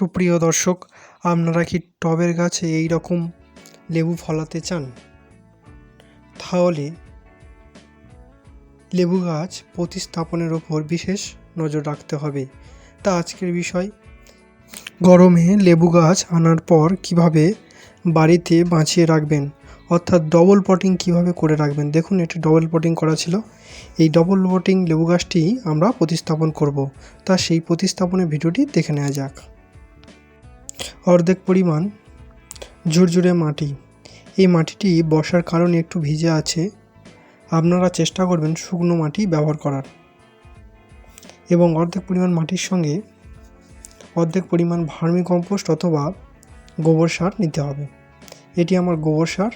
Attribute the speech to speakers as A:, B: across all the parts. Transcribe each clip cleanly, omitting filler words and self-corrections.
A: সুপ্রিয় দর্শক, আপনারা কি টবের গাছে এই রকম লেবু ফলাতে চান? তাহলে লেবু গাছ প্রতিস্থাপনের ওপর বিশেষ নজর রাখতে হবে। তা আজকের বিষয়। গরমে লেবু গাছ আনার পর কিভাবে বাড়িতে বাঁচিয়ে রাখবেন, অর্থাৎ ডবল পটিং কিভাবে করে রাখবেন। দেখুন, এটা ডবল পটিং করা ছিল। এই ডবল পটিং লেবু গাছটি আমরা প্রতিস্থাপন করব। তা সেই প্রতিস্থাপনের ভিডিওটি দেখে নেওয়া যাক। অর্ধেক পরিমাণ ঝুরঝুরে মাটি। এই মাটিটি বর্ষার কারণে একটু ভিজে আছে। আপনারা চেষ্টা করবেন শুকনো মাটি ব্যবহার করার। এবং অর্ধেক পরিমাণ মাটির সঙ্গে অর্ধেক পরিমাণ ভার্মি কম্পোস্ট অথবা গোবর সার নিতে হবে। এটি আমার গোবর সার।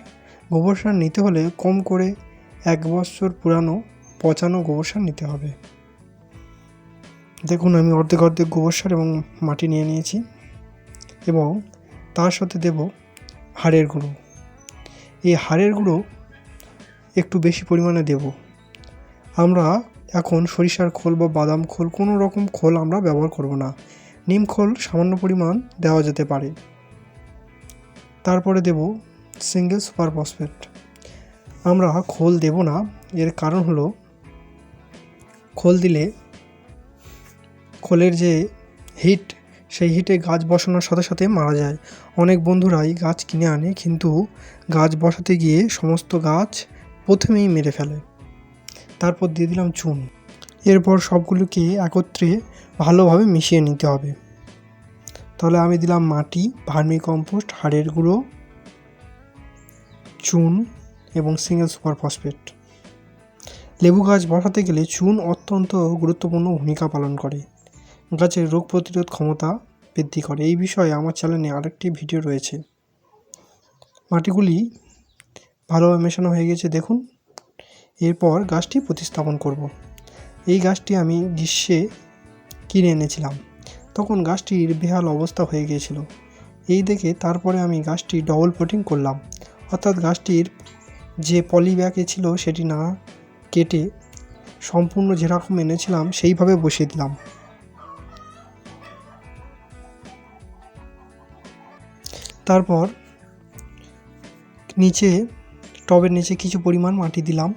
A: গোবর সার নিতে হলে কম করে 1 বছর পুরানো পচানো গোবর সার নিতে হবে। দেখুন, আমি অর্ধেক গোবর সার এবং মাটি নিয়ে নিয়েছি এবং তার সাথে দেব হাড়ের গুঁড়ো। এই হাড়ের গুঁড়ো একটু বেশি পরিমাণে দেব। আমরা এখন সরিষার খোল বা বাদাম খোল, কোনো রকম খোল আমরা ব্যবহার করব না। নিম খোল সামান্য পরিমাণ দেওয়া যেতে পারে। তারপরে দেব সিঙ্গেল সুপার ফসফেট। আমরা খোল দেব না, এর কারণ হলো খোল দিলে খোলের যে হিট, সেই হিটে গাছ বসানোর সাথে সাথে মারা যায়। অনেক বন্ধুরাই গাছ কিনে আনে, কিন্তু গাছ বসাতে গিয়ে সমস্ত গাছ প্রথমেই মেরে ফেলে। তারপর দিয়ে দিলাম চুন। এরপর সবগুলোকে একত্রে ভালোভাবে মিশিয়ে নিতে হবে। তাহলে আমি দিলাম মাটি, ভার্মি কম্পোস্ট, হাড়ের গুঁড়ো, চুন এবং সিঙ্গেল সুপার ফসফেট। লেবু গাছ বসাতে গেলে চুন অত্যন্ত গুরুত্বপূর্ণ ভূমিকা পালন করে। গাছের রোগ প্রতিরোধ ক্ষমতা বৃদ্ধি করে। এই বিষয়ে আমার চ্যানেলে আরেকটি ভিডিও রয়েছে। মাটিগুলি ভালোভাবে মেশানো হয়ে গেছে দেখুন। এরপর গাছটি প্রতিস্থাপন করব। এই গাছটি আমি গ্রীষ্মে কিনে এনেছিলাম, তখন গাছটির বেহাল অবস্থা হয়ে গিয়েছিল। এই দেখে তারপরে আমি গাছটি ডবল পটিং করলাম, অর্থাৎ গাছটির যে পলি ব্যাগে ছিল সেটি না কেটে সম্পূর্ণ যেরকম এনেছিলাম সেইভাবে বসিয়ে দিলাম। তারপর টবের নিচে কিছু পরিমাণ মাটি দিলাম।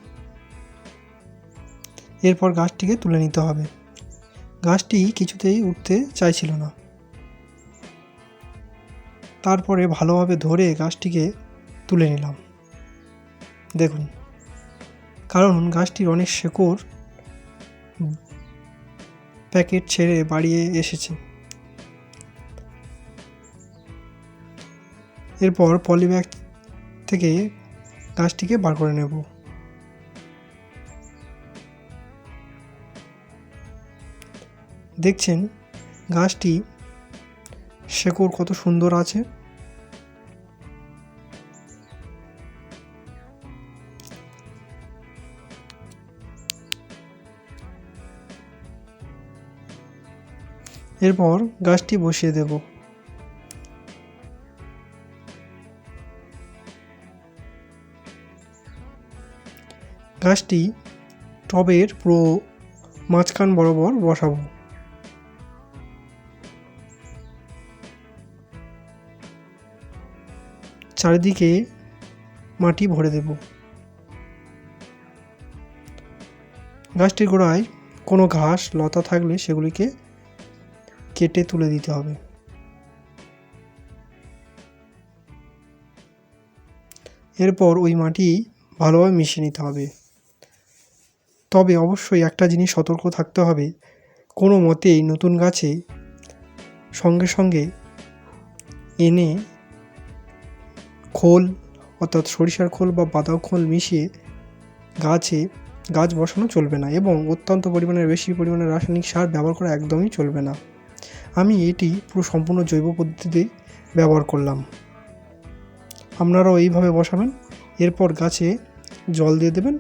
A: এরপর গাছটিকে তুলে নিতে হবে। গাছটি কিছুতেই উঠতে চাইছিল না। তারপরে ভালোভাবে ধরে গাছটিকে তুলে নিলাম। দেখুন, কারণ গাছটির অনেক শেকড় প্যাকেট ছেড়ে বাড়িয়ে এসেছে। এরপর পলিব্যাগ থেকে গাছটিকে বার করে নেব। দেখছেন গাছটি শেকড় কত সুন্দর আছে। এরপর গাছটি বসিয়ে দেব। গাছটি টবের পুরো মাঝখান বরাবর বসাবো। চারিদিকে মাটি ভরে দেব। গাছটির গোড়ায় কোনো ঘাস লতা থাকলে সেগুলিকে কেটে তুলে দিতে হবে। এরপর ওই মাটি ভালোভাবে মিশিয়ে নিতে হবে। তবে অবশ্যই একটা জিনিস সতর্ক থাকতে হবে, কোনো মতেই নতুন গাছে সঙ্গে সঙ্গে এনে খোল, অর্থাৎ সরিষার খোল বা বাদাম খোল মিশিয়ে গাছ বসানো চলবে না, এবং অত্যন্ত বেশি পরিমাণে রাসায়নিক সার ব্যবহার করা একদমই চলবে না। আমি এটি পুরো সম্পূর্ণ জৈব পদ্ধতিতে ব্যবহার করলাম। আপনারাও এইভাবে বসাবেন। এরপর গাছে জল দিয়ে দেবেন,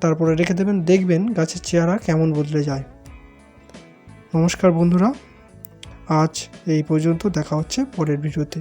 A: তারপরে রেখে দেবেন। দেখবেন গাছের চেহারা কেমন বদলে যায়। নমস্কার বন্ধুরা, আজ এই পর্যন্ত। দেখা হচ্ছে পরের ভিডিওতে।